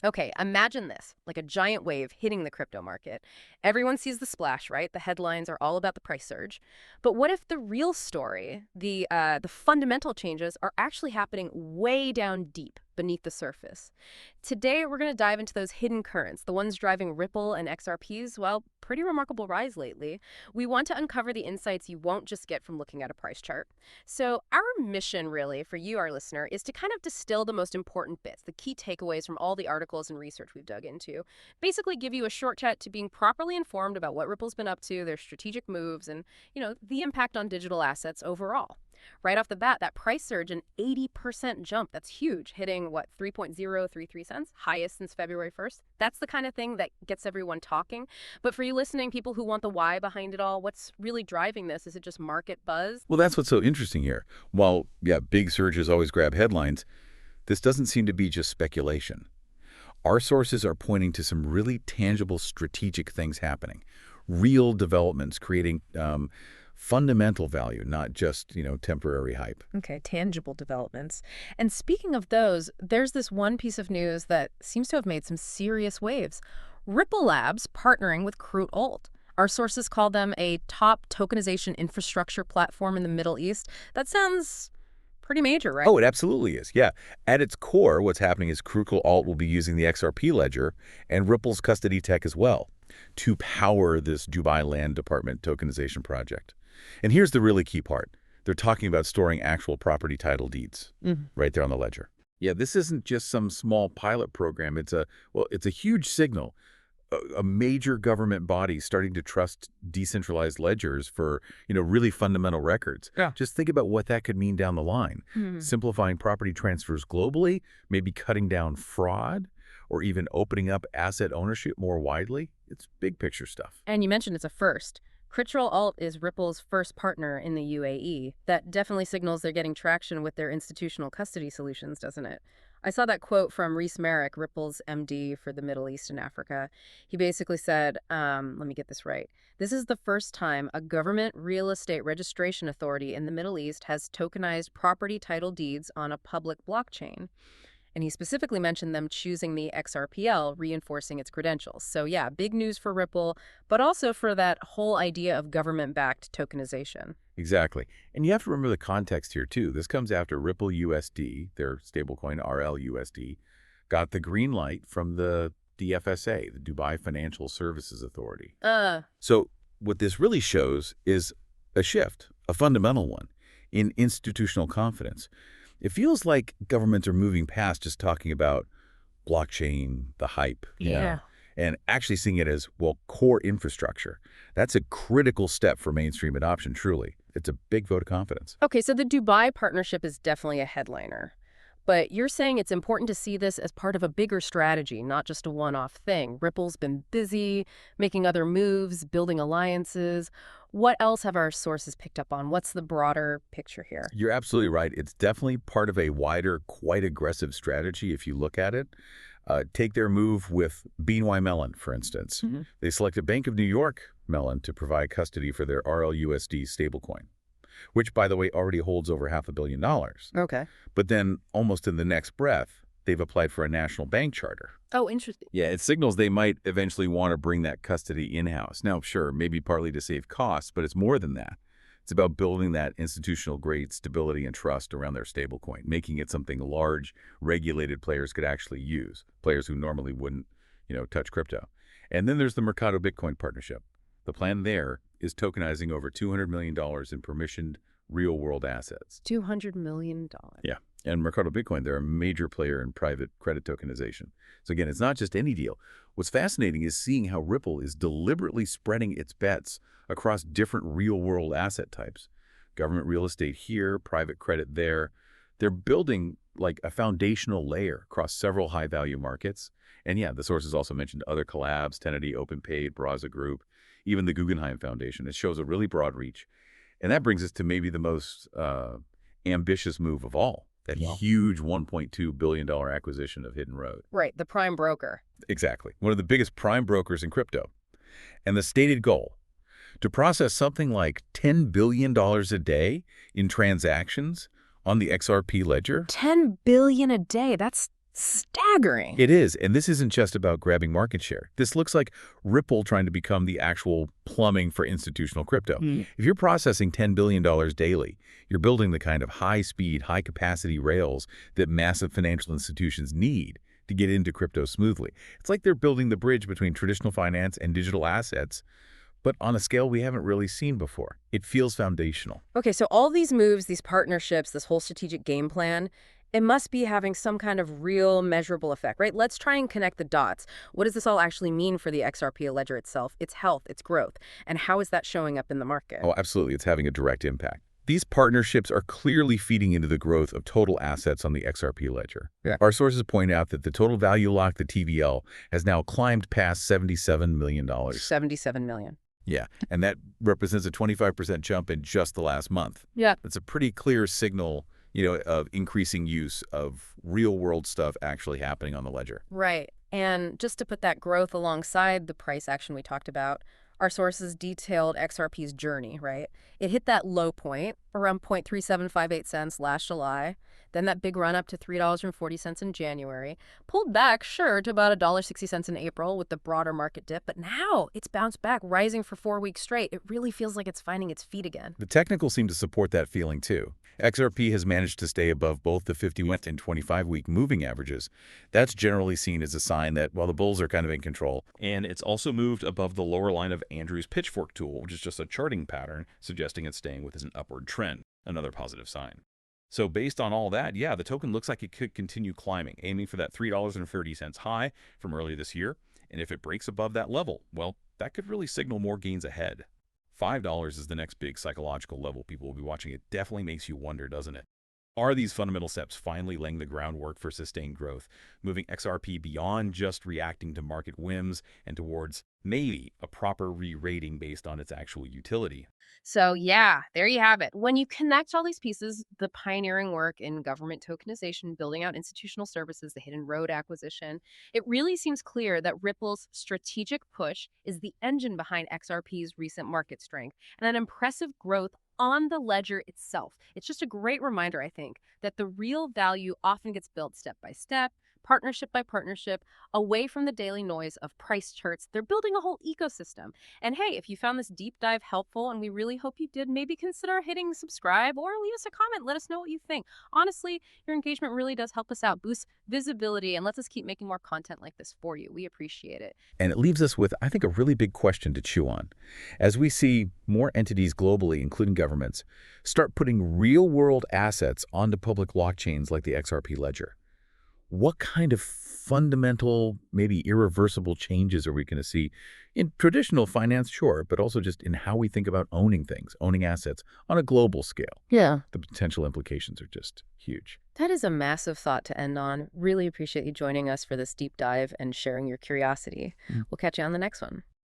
Okay, imagine this, like a giant wave hitting the crypto market. Everyone sees the splash, right? The headlines are all about the price surge. But what if the real story, the fundamental changes, are actually happening way down deep beneath the surface? Today, we're going to dive into those hidden currents, the ones driving Ripple and XRP's, well, pretty remarkable rise lately. We want to uncover the insights you won't just get from looking at a price chart. So, our mission, really, for you, our listener, is to kind of distill the most important bits, the key takeaways from all the articles and research we've dug into. Basically, give you a shortcut to being properly informed about what Ripple's been up to, their strategic moves, and, the impact on digital assets overall. Right off the bat, that price surge, an 80% jump, that's huge, hitting, what, 3.033 cents, highest since February 1st. That's the kind of thing that gets everyone talking. But for you listening, people who want the why behind it all, what's really driving this? Is it just market buzz? Well, that's what's so interesting here. While, yeah, big surges always grab headlines, this doesn't seem to be just speculation. Our sources are pointing to some really tangible strategic things happening, real developments creating fundamental value, not just, temporary hype. Okay, tangible developments. And speaking of those, there's this one piece of news that seems to have made some serious waves. Ripple Labs partnering with Ctrl Alt. Our sources call them a top tokenization infrastructure platform in the Middle East. That sounds pretty major, right? Oh, it absolutely is. Yeah. At its core, what's happening is Ctrl Alt will be using the XRP Ledger and Ripple's custody tech as well to power this Dubai Land Department tokenization project. And here's the really key part. They're talking about storing actual property title deeds right there on the ledger. Yeah, this isn't just some small pilot program. It's a huge signal. A major government body starting to trust decentralized ledgers for, really fundamental records. Yeah. Just think about what that could mean down the line. Simplifying property transfers globally, maybe cutting down fraud, or even opening up asset ownership more widely. It's big picture stuff. And you mentioned it's a first. Ctrl Alt is Ripple's first partner in the UAE. That definitely signals they're getting traction with their institutional custody solutions, doesn't it? I saw that quote from Reese Merrick, Ripple's MD for the Middle East and Africa. He basically said, let me get this right. This is the first time a government real estate registration authority in the Middle East has tokenized property title deeds on a public blockchain. And he specifically mentioned them choosing the XRPL, reinforcing its credentials. So yeah, big news for Ripple, but also for that whole idea of government-backed tokenization. Exactly. And you have to remember the context here, too. This comes after Ripple USD, their stablecoin RLUSD, got the green light from the DFSA, the Dubai Financial Services Authority. So what this really shows is a shift, a fundamental one, in institutional confidence. It feels like governments are moving past just talking about blockchain, the hype, and actually seeing it as, core infrastructure. That's a critical step for mainstream adoption, truly. It's a big vote of confidence. Okay, so the Dubai partnership is definitely a headliner. But you're saying it's important to see this as part of a bigger strategy, not just a one-off thing. Ripple's been busy, making other moves, building alliances. What else have our sources picked up on? What's the broader picture here? You're absolutely right. It's definitely part of a wider, quite aggressive strategy if you look at it. Take their move with BNY Mellon, for instance. They selected Bank of New York Mellon to provide custody for their RLUSD stablecoin, which, by the way, already holds over $500 million. Okay. But then, almost in the next breath, they've applied for a national bank charter. Oh, interesting. Yeah, it signals they might eventually want to bring that custody in-house. Now, sure, maybe partly to save costs, but it's more than that. It's about building that institutional-grade stability and trust around their stablecoin, making it something large, regulated players could actually use, players who normally wouldn't, touch crypto. And then there's the Mercado Bitcoin partnership. The plan there is tokenizing over $200 million in permissioned real-world assets. $200 million. Yeah. And Mercado Bitcoin, they're a major player in private credit tokenization. So again, it's not just any deal. What's fascinating is seeing how Ripple is deliberately spreading its bets across different real-world asset types. Government real estate here, private credit there. They're building like a foundational layer across several high-value markets. And yeah, the sources also mentioned other collabs, Tenity, OpenPay, Braza Group, even the Guggenheim Foundation. It shows a really broad reach. And that brings us to maybe the most ambitious move of all, that huge $1.2 billion acquisition of Hidden Road. Right, the prime broker. Exactly. One of the biggest prime brokers in crypto. And the stated goal, to process something like $10 billion a day in transactions on the XRP Ledger. $10 billion a day. That's Staggering. It is, and this isn't just about grabbing market share. This looks like Ripple trying to become the actual plumbing for institutional crypto. If you're processing $10 billion daily, you're building the kind of high-speed, high-capacity rails that massive financial institutions need to get into crypto smoothly. It's like they're building the bridge between traditional finance and digital assets, but on a scale we haven't really seen before. It feels foundational. Okay, so all these moves, these partnerships, this whole strategic game plan, it must be having some kind of real measurable effect, right? Let's try and connect the dots. What does this all actually mean for the XRP Ledger itself, its health, its growth, and how is that showing up in the market? Oh, absolutely. It's having a direct impact. These partnerships are clearly feeding into the growth of total assets on the XRP ledger. Yeah. Our sources point out that the total value lock, the TVL, has now climbed past $77 million. 77 million. Yeah, and that represents a 25% jump in just the last month. Yeah. That's a pretty clear signal, of increasing use of real-world stuff actually happening on the ledger. Right. And just to put that growth alongside the price action we talked about, our sources detailed XRP's journey, right? It hit that low point around 0.3758 cents last July, then that big run up to $3.40 in January, pulled back, sure, to about $1.60 in April with the broader market dip, but now it's bounced back, rising for 4 weeks straight. It really feels like it's finding its feet again. The technicals seem to support that feeling too. XRP has managed to stay above both the 50-week and 25-week moving averages. That's generally seen as a sign that, well, the bulls are kind of in control. And it's also moved above the lower line of Andrew's pitchfork tool, which is just a charting pattern suggesting it's staying with an upward trend, another positive sign. So based on all that, yeah, the token looks like it could continue climbing, aiming for that $3.30 high from earlier this year. And if it breaks above that level, well, that could really signal more gains ahead. $5 is the next big psychological level people will be watching. It definitely makes you wonder, doesn't it? Are these fundamental steps finally laying the groundwork for sustained growth, moving XRP beyond just reacting to market whims and towards maybe a proper re-rating based on its actual utility? So yeah, there you have it. When you connect all these pieces, the pioneering work in government tokenization, building out institutional services, the hidden road acquisition, it really seems clear that Ripple's strategic push is the engine behind XRP's recent market strength and an impressive growth on the ledger itself. It's just a great reminder, I think, that the real value often gets built step by step, partnership by partnership, away from the daily noise of price charts. They're building a whole ecosystem. And hey, if you found this deep dive helpful, and we really hope you did, maybe consider hitting subscribe or leave us a comment. Let us know what you think. Honestly, your engagement really does help us out, boost visibility, and lets us keep making more content like this for you. We appreciate it. And it leaves us with, I think, a really big question to chew on. As we see more entities globally, including governments, start putting real-world assets onto public blockchains like the XRP Ledger, what kind of fundamental, maybe irreversible changes are we going to see in traditional finance, sure, but also just in how we think about owning things, owning assets on a global scale? Yeah. The potential implications are just huge. That is a massive thought to end on. Really appreciate you joining us for this deep dive and sharing your curiosity. We'll catch you on the next one.